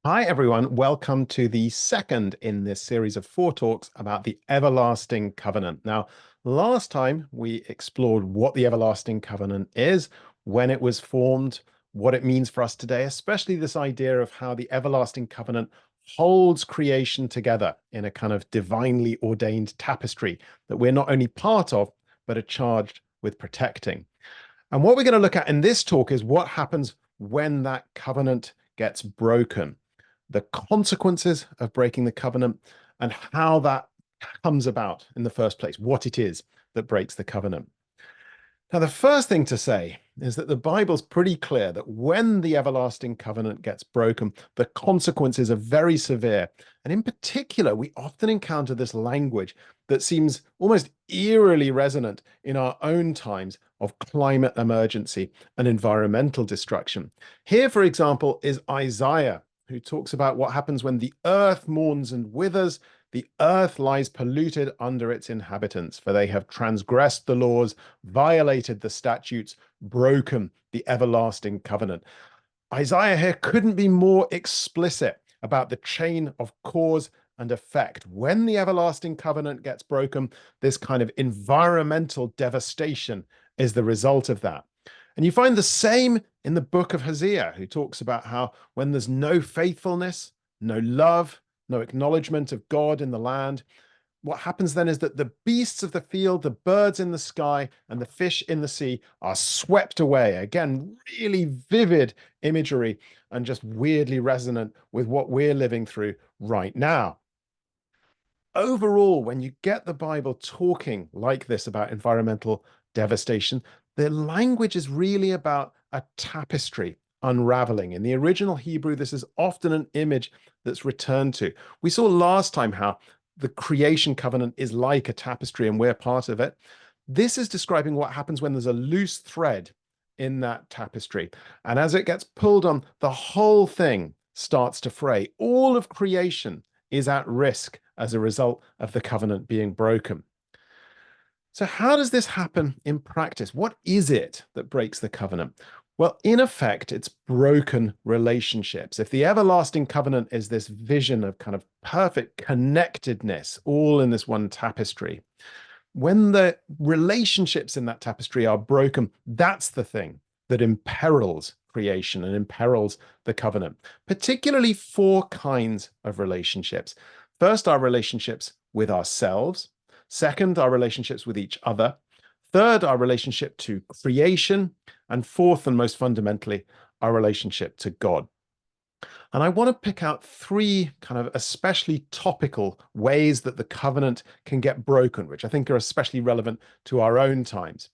Hi, everyone. Welcome to the second in this series of four talks about the everlasting covenant. Now, last time we explored what the everlasting covenant is, when it was formed, what it means for us today, especially this idea of how the everlasting covenant holds creation together in a kind of divinely ordained tapestry that we're not only part of, but are charged with protecting. And what we're going to look at in this talk is what happens when that covenant gets broken, the consequences of breaking the covenant, and how that comes about in the first place, what it is that breaks the covenant. Now, the first thing to say is that the Bible's pretty clear that when the everlasting covenant gets broken, the consequences are very severe. And in particular, we often encounter this language that seems almost eerily resonant in our own times of climate emergency and environmental destruction. Here, for example, is Isaiah, who talks about what happens when the earth mourns and withers. The earth lies polluted under its inhabitants, for they have transgressed the laws, violated the statutes, broken the everlasting covenant. Isaiah here couldn't be more explicit about the chain of cause and effect. When the everlasting covenant gets broken, this kind of environmental devastation is the result of that. And you find the same in the book of Hosea, who talks about how when there's no faithfulness, no love, no acknowledgement of God in the land, what happens then is that the beasts of the field, the birds in the sky, and the fish in the sea are swept away. Again, really vivid imagery and just weirdly resonant with what we're living through right now. Overall, when you get the Bible talking like this about environmental devastation, the language is really about a tapestry unraveling. In the original Hebrew, this is often an image that's returned to. We saw last time how the creation covenant is like a tapestry and we're part of it. This is describing what happens when there's a loose thread in that tapestry. And as it gets pulled on, the whole thing starts to fray. All of creation is at risk as a result of the covenant being broken. So how does this happen in practice? What is it that breaks the covenant? Well, in effect, it's broken relationships. If the everlasting covenant is this vision of kind of perfect connectedness, all in this one tapestry, when the relationships in that tapestry are broken, that's the thing that imperils creation and imperils the covenant, particularly four kinds of relationships. First, our relationships with ourselves. Second, our relationships with each other. Third, our relationship to creation. And fourth, and most fundamentally, our relationship to God. And I want to pick out three kind of especially topical ways that the covenant can get broken, which I think are especially relevant to our own times.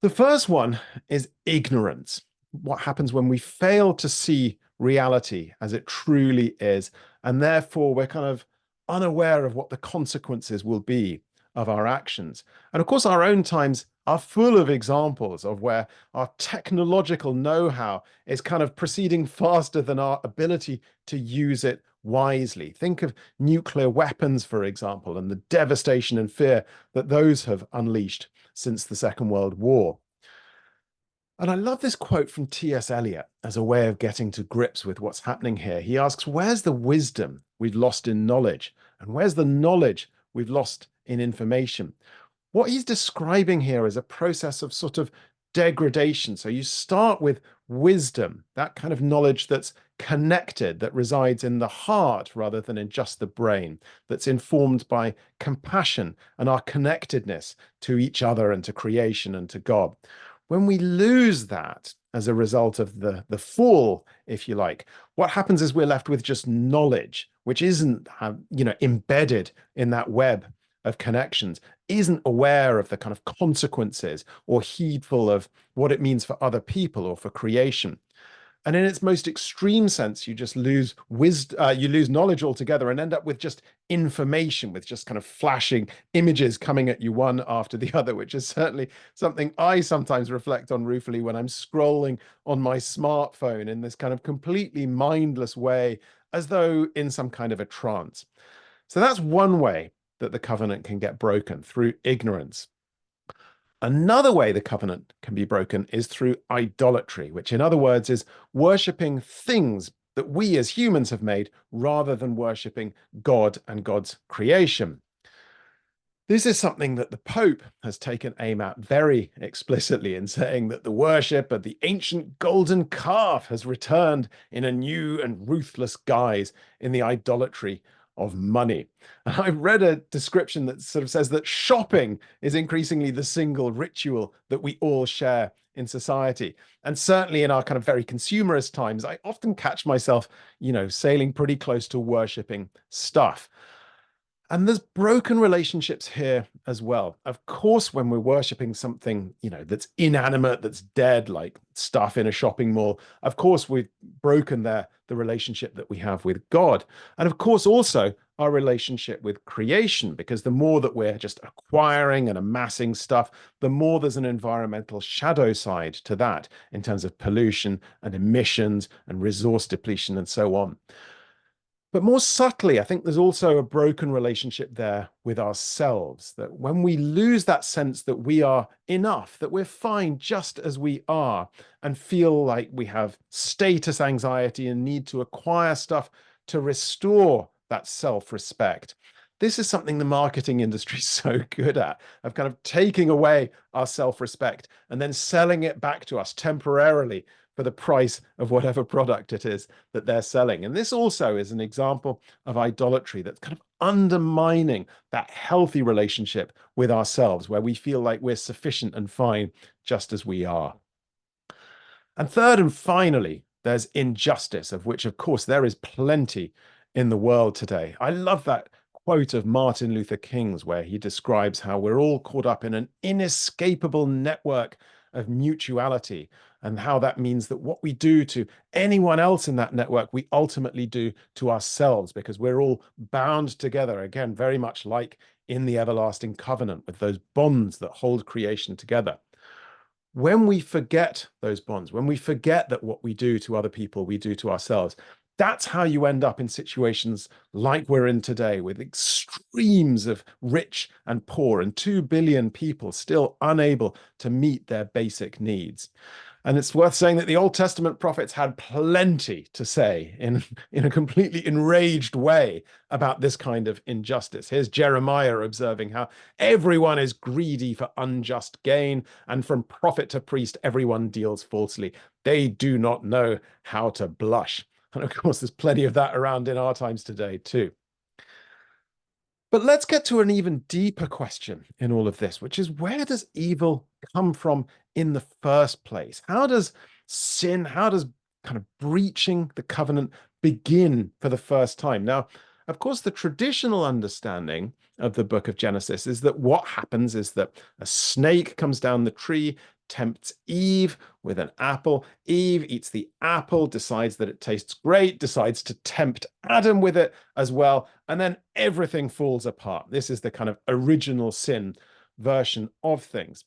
The first one is ignorance. What happens when we fail to see reality as it truly is, and therefore we're kind of unaware of what the consequences will be of our actions. And of course, our own times are full of examples of where our technological know-how is kind of proceeding faster than our ability to use it wisely. Think of nuclear weapons, for example, and the devastation and fear that those have unleashed since the Second World War. And I love this quote from T.S. Eliot as a way of getting to grips with what's happening here. He asks, where's the wisdom we've lost in knowledge? And where's the knowledge we've lost in information? What he's describing here is a process of sort of degradation. So you start with wisdom, that kind of knowledge that's connected, that resides in the heart rather than in just the brain, that's informed by compassion and our connectedness to each other and to creation and to God. When we lose that as a result of the fall, if you like, what happens is we're left with just knowledge, which isn't, embedded in that web of connections, isn't aware of the kind of consequences or heedful of what it means for other people or for creation. And in its most extreme sense, you just lose wisdom, you lose knowledge altogether and end up with just information, with just kind of flashing images coming at you one after the other, which is certainly something I sometimes reflect on ruefully when I'm scrolling on my smartphone in this kind of completely mindless way, as though in some kind of a trance. So that's one way that the covenant can get broken, through ignorance. Another way the covenant can be broken is through idolatry, which in other words is worshipping things that we as humans have made rather than worshipping God and God's creation. This is something that the Pope has taken aim at very explicitly in saying that the worship of the ancient golden calf has returned in a new and ruthless guise in the idolatry of money. And I read a description that sort of says that shopping is increasingly the single ritual that we all share in society. And certainly in our kind of very consumerist times, I often catch myself, sailing pretty close to worshipping stuff. And there's broken relationships here as well. Of course, when we're worshipping something, that's inanimate, that's dead, like stuff in a shopping mall, of course, we've broken the relationship that we have with God. And of course, also our relationship with creation, because the more that we're just acquiring and amassing stuff, the more there's an environmental shadow side to that in terms of pollution and emissions and resource depletion and so on. But more subtly, I think there's also a broken relationship there with ourselves, that when we lose that sense that we are enough, that we're fine just as we are, and feel like we have status anxiety and need to acquire stuff to restore that self-respect. This is something the marketing industry is so good at, of kind of taking away our self-respect and then selling it back to us temporarily for the price of whatever product it is that they're selling. And this also is an example of idolatry that's kind of undermining that healthy relationship with ourselves, where we feel like we're sufficient and fine just as we are. And third and finally, there's injustice, of which, of course, there is plenty in the world today. I love that quote of Martin Luther King's, where he describes how we're all caught up in an inescapable network of mutuality, and how that means that what we do to anyone else in that network, we ultimately do to ourselves, because we're all bound together, again, very much like in the everlasting covenant with those bonds that hold creation together. When we forget those bonds, when we forget that what we do to other people, we do to ourselves, that's how you end up in situations like we're in today, with extremes of rich and poor and 2 billion people still unable to meet their basic needs. And it's worth saying that the Old Testament prophets had plenty to say in a completely enraged way about this kind of injustice. Here's Jeremiah observing how everyone is greedy for unjust gain, and from prophet to priest, everyone deals falsely. They do not know how to blush. And of course, there's plenty of that around in our times today, too. But let's get to an even deeper question in all of this, which is, where does evil come from in the first place? How does sin, how does kind of breaching the covenant begin for the first time? Now, of course, the traditional understanding of the book of Genesis is that what happens is that a snake comes down the tree, tempts Eve with an apple. Eve eats the apple, decides that it tastes great, decides to tempt Adam with it as well, and then everything falls apart. This is the kind of original sin version of things.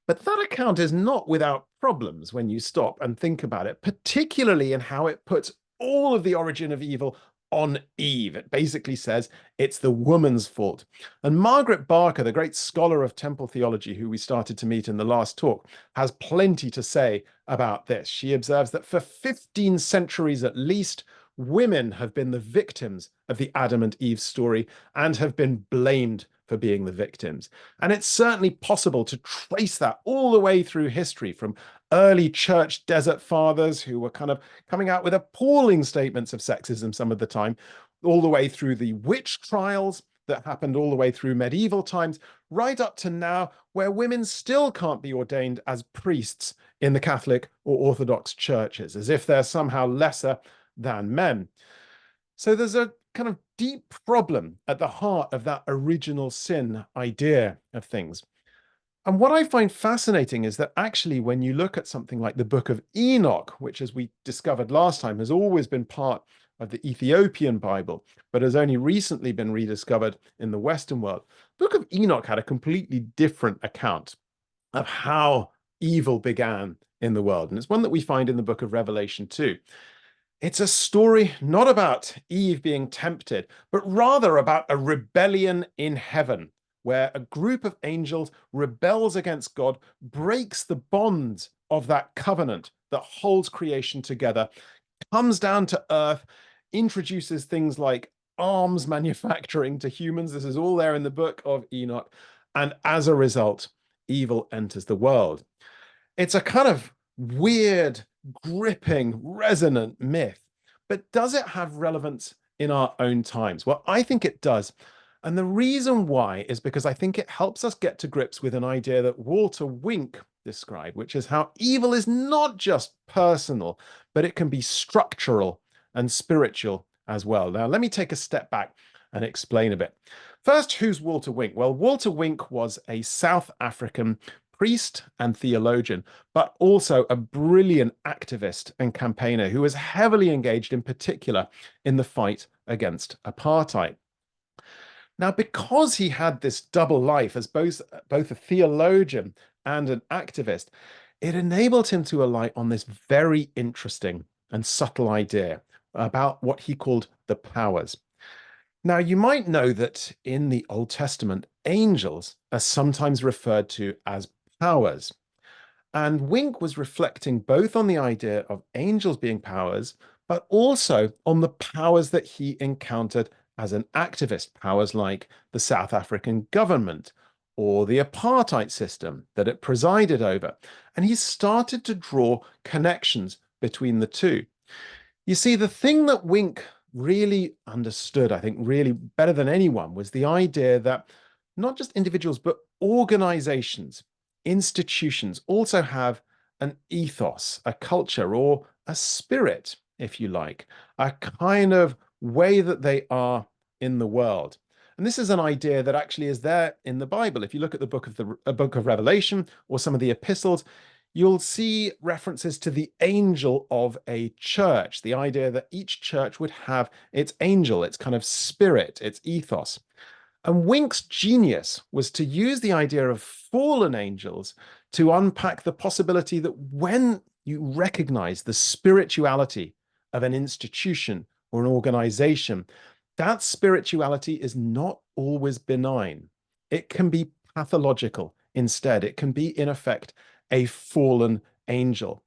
But that account is not without problems when you stop and think about it, particularly in how it puts all of the origin of evil on Eve. It basically says it's the woman's fault. And Margaret Barker, the great scholar of temple theology who we started to meet in the last talk, has plenty to say about this. She observes that for 15 centuries at least, women have been the victims of the Adam and Eve story and have been blamed for being the victims. And it's certainly possible to trace that all the way through history, from early church desert fathers who were kind of coming out with appalling statements of sexism some of the time, all the way through the witch trials that happened all the way through medieval times, right up to now, where women still can't be ordained as priests in the Catholic or Orthodox churches, as if they're somehow lesser than men. So there's a kind of deep problem at the heart of that original sin idea of things. And what I find fascinating is that actually, when you look at something like the Book of Enoch, which, as we discovered last time, has always been part of the Ethiopian Bible, but has only recently been rediscovered in the Western world, the Book of Enoch had a completely different account of how evil began in the world. And it's one that we find in the Book of Revelation too. It's a story not about Eve being tempted, but rather about a rebellion in heaven, where a group of angels rebels against God, breaks the bonds of that covenant that holds creation together, comes down to earth, introduces things like arms manufacturing to humans. This is all there in the book of Enoch. And as a result, evil enters the world. It's a kind of weird, gripping, resonant myth. But does it have relevance in our own times? Well, I think it does. And the reason why is because I think it helps us get to grips with an idea that Walter Wink described, which is how evil is not just personal, but it can be structural and spiritual as well. Now, let me take a step back and explain a bit. First, who's Walter Wink? Well, Walter Wink was a South African priest and theologian, but also a brilliant activist and campaigner who was heavily engaged in particular in the fight against apartheid. Now, because he had this double life as both a theologian and an activist, it enabled him to alight on this very interesting and subtle idea about what he called the powers. Now, you might know that in the Old Testament, angels are sometimes referred to as powers. And Wink was reflecting both on the idea of angels being powers, but also on the powers that he encountered as an activist, powers like the South African government or the apartheid system that it presided over. And he started to draw connections between the two. You see, the thing that Wink really understood, I think, really better than anyone, was the idea that not just individuals, but organizations, institutions also have an ethos, a culture, or a spirit, if you like, a kind of way that they are in the world. And this is an idea that actually is there in the Bible. If you look at the book of Revelation or some of the epistles, you'll see references to the angel of a church, the idea that each church would have its angel, its kind of spirit, its ethos. And Wink's genius was to use the idea of fallen angels to unpack the possibility that when you recognize the spirituality of an institution or an organization, that spirituality is not always benign. It can be pathological instead. It can be, in effect, a fallen angel.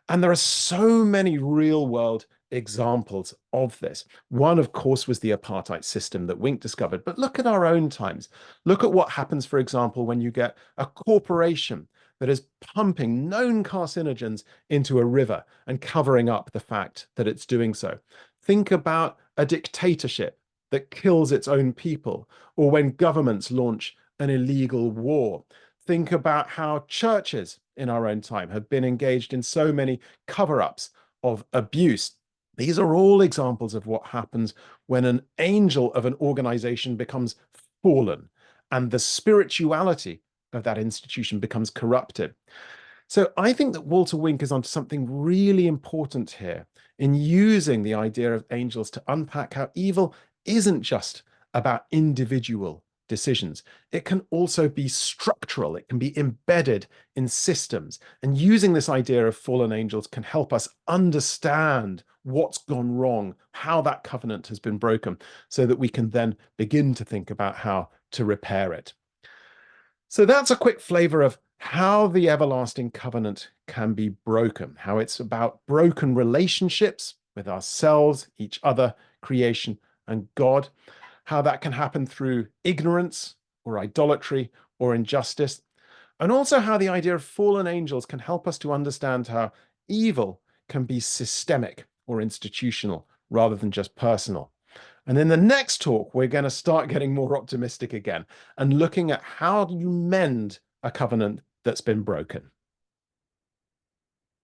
And there are so many real world examples of this. One, of course, was the apartheid system that Wink discovered. But look at our own times. Look at what happens, for example, when you get a corporation that is pumping known carcinogens into a river and covering up the fact that it's doing so. Think about a dictatorship that kills its own people, or when governments launch an illegal war. Think about how churches in our own time have been engaged in so many cover-ups of abuse. These are all examples of what happens when an angel of an organization becomes fallen and the spirituality of that institution becomes corrupted. So I think that Walter Wink is onto something really important here in using the idea of angels to unpack how evil isn't just about individual decisions. It can also be structural. It can be embedded in systems. And using this idea of fallen angels can help us understand what's gone wrong, how that covenant has been broken, so that we can then begin to think about how to repair it. So that's a quick flavor of how the everlasting covenant can be broken, how it's about broken relationships with ourselves, each other, creation, and God, how that can happen through ignorance or idolatry or injustice, and also how the idea of fallen angels can help us to understand how evil can be systemic or institutional rather than just personal. And in the next talk, we're going to start getting more optimistic again and looking at how do you mend a covenant that's been broken.